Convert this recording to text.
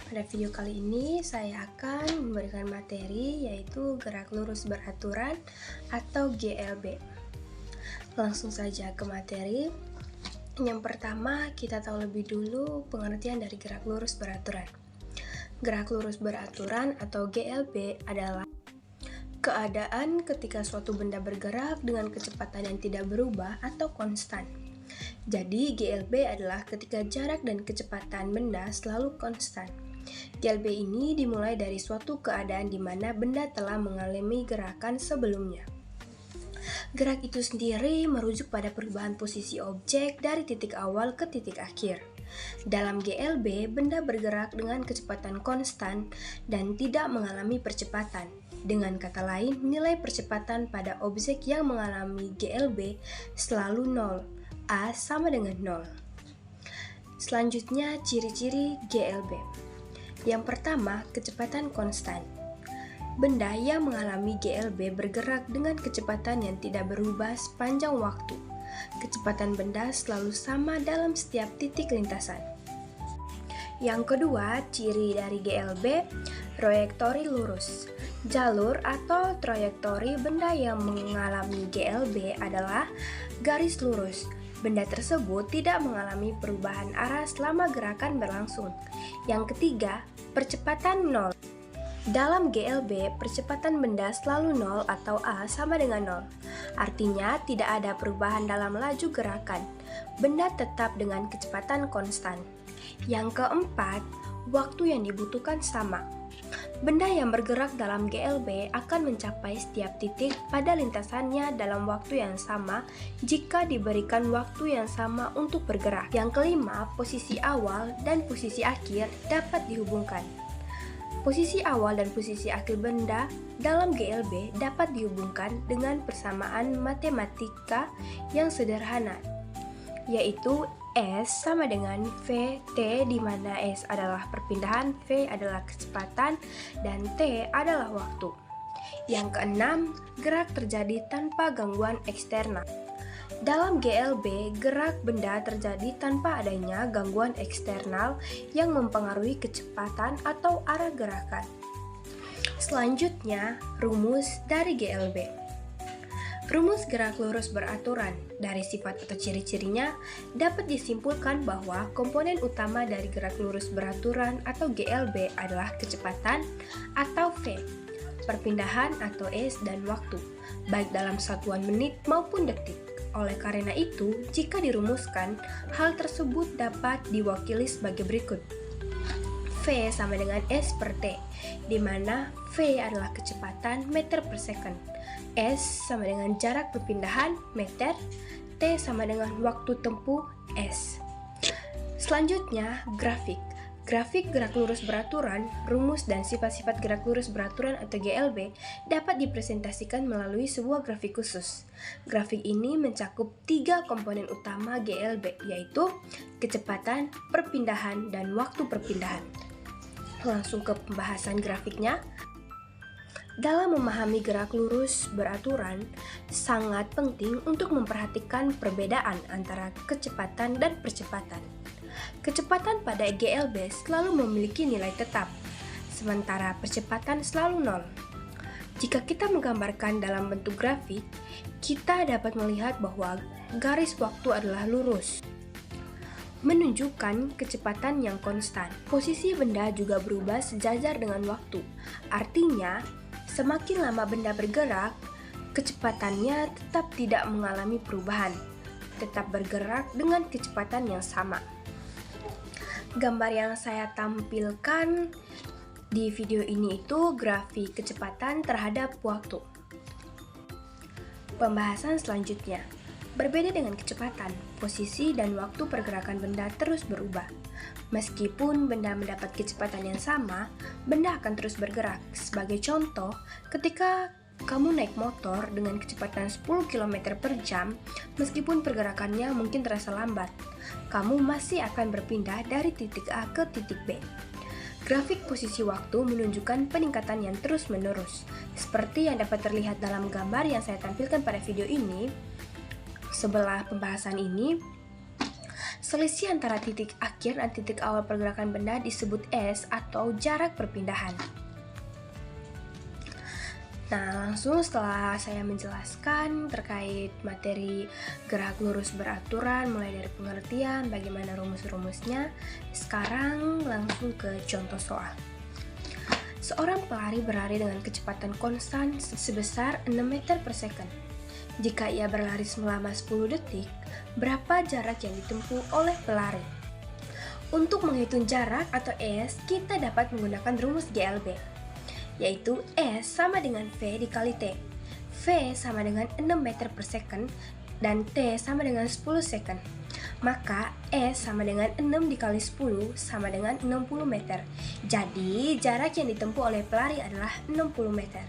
Pada video kali ini saya akan memberikan materi yaitu gerak lurus beraturan atau GLB. Langsung saja ke materi. Yang pertama, kita tahu lebih dulu pengertian dari gerak lurus beraturan. Gerak lurus beraturan atau GLB adalah keadaan ketika suatu benda bergerak dengan kecepatan yang tidak berubah atau konstan. Jadi, GLB adalah ketika jarak dan kecepatan benda selalu konstan. GLB ini dimulai dari suatu keadaan di mana benda telah mengalami gerakan sebelumnya. Gerak itu sendiri merujuk pada perubahan posisi objek dari titik awal ke titik akhir. Dalam GLB, benda bergerak dengan kecepatan konstan dan tidak mengalami percepatan. Dengan kata lain, nilai percepatan pada objek yang mengalami GLB selalu 0. A sama dengan 0. Selanjutnya, ciri-ciri GLB. Yang pertama, kecepatan konstan. Benda yang mengalami GLB bergerak dengan kecepatan yang tidak berubah sepanjang waktu. Kecepatan benda selalu sama dalam setiap titik lintasan. Yang kedua, ciri dari GLB, trayektori lurus. Jalur atau trayektori benda yang mengalami GLB adalah garis lurus. Benda tersebut tidak mengalami perubahan arah selama gerakan berlangsung. Yang ketiga, percepatan 0. Dalam GLB, percepatan benda selalu 0 atau A sama dengan 0. Artinya, tidak ada perubahan dalam laju gerakan. Benda tetap dengan kecepatan konstan. Yang keempat, waktu yang dibutuhkan sama. Benda yang bergerak dalam GLB akan mencapai setiap titik pada lintasannya dalam waktu yang sama jika diberikan waktu yang sama untuk bergerak. Yang kelima, posisi awal dan posisi akhir dapat dihubungkan. Posisi awal dan posisi akhir benda dalam GLB dapat dihubungkan dengan persamaan matematika yang sederhana, yaitu S sama dengan VT, di mana S adalah perpindahan, V adalah kecepatan, dan T adalah waktu. Yang keenam, gerak terjadi tanpa gangguan eksternal. Dalam GLB, gerak benda terjadi tanpa adanya gangguan eksternal yang mempengaruhi kecepatan atau arah gerakan. Selanjutnya, rumus dari GLB. Rumus gerak lurus beraturan dari sifat atau ciri-cirinya dapat disimpulkan bahwa komponen utama dari gerak lurus beraturan atau GLB adalah kecepatan atau V, perpindahan atau S, dan waktu, baik dalam satuan menit maupun detik. Oleh karena itu, jika dirumuskan, hal tersebut dapat diwakili sebagai berikut. V sama dengan S per T, di mana V adalah kecepatan meter per second, S sama dengan jarak perpindahan meter, T sama dengan waktu tempuh S. Selanjutnya, grafik. Grafik gerak lurus beraturan, rumus dan sifat-sifat gerak lurus beraturan atau GLB dapat dipresentasikan melalui sebuah grafik khusus. Grafik ini mencakup 3 komponen utama GLB, yaitu kecepatan, perpindahan, dan waktu perpindahan. Langsung ke pembahasan grafiknya. Dalam memahami gerak lurus beraturan, sangat penting untuk memperhatikan perbedaan antara kecepatan dan percepatan. Kecepatan pada GLB selalu memiliki nilai tetap, sementara percepatan selalu 0. Jika kita menggambarkan dalam bentuk grafik, kita dapat melihat bahwa garis waktu adalah lurus, menunjukkan kecepatan yang konstan. Posisi benda juga berubah sejajar dengan waktu. Artinya, semakin lama benda bergerak, kecepatannya tetap tidak mengalami perubahan, tetap bergerak dengan kecepatan yang sama. Gambar yang saya tampilkan di video ini itu grafik kecepatan terhadap waktu. Pembahasan selanjutnya. Berbeda dengan kecepatan, posisi dan waktu pergerakan benda terus berubah. Meskipun benda mendapat kecepatan yang sama, benda akan terus bergerak. Sebagai contoh, ketika kamu naik motor dengan kecepatan 10 km per jam, meskipun pergerakannya mungkin terasa lambat, kamu masih akan berpindah dari titik A ke titik B. Grafik posisi waktu menunjukkan peningkatan yang terus-menerus. Seperti yang dapat terlihat dalam gambar yang saya tampilkan pada video ini, sebelah pembahasan ini, Selisih antara titik akhir dan titik awal pergerakan benda disebut S atau jarak perpindahan. Nah, langsung setelah saya menjelaskan terkait materi gerak lurus beraturan mulai dari pengertian, bagaimana rumus-rumusnya, sekarang langsung ke contoh soal. Seorang pelari berlari dengan kecepatan konstan sebesar 6 meter per second. Jika ia berlari selama 10 detik, berapa jarak yang ditempuh oleh pelari? Untuk menghitung jarak atau S, kita dapat menggunakan rumus GLB, yaitu S sama dengan V dikali T. V sama dengan 6 meter per second dan T sama dengan 10 second. Maka S sama dengan 6 dikali 10 sama dengan 60 meter. Jadi jarak yang ditempuh oleh pelari adalah 60 meter.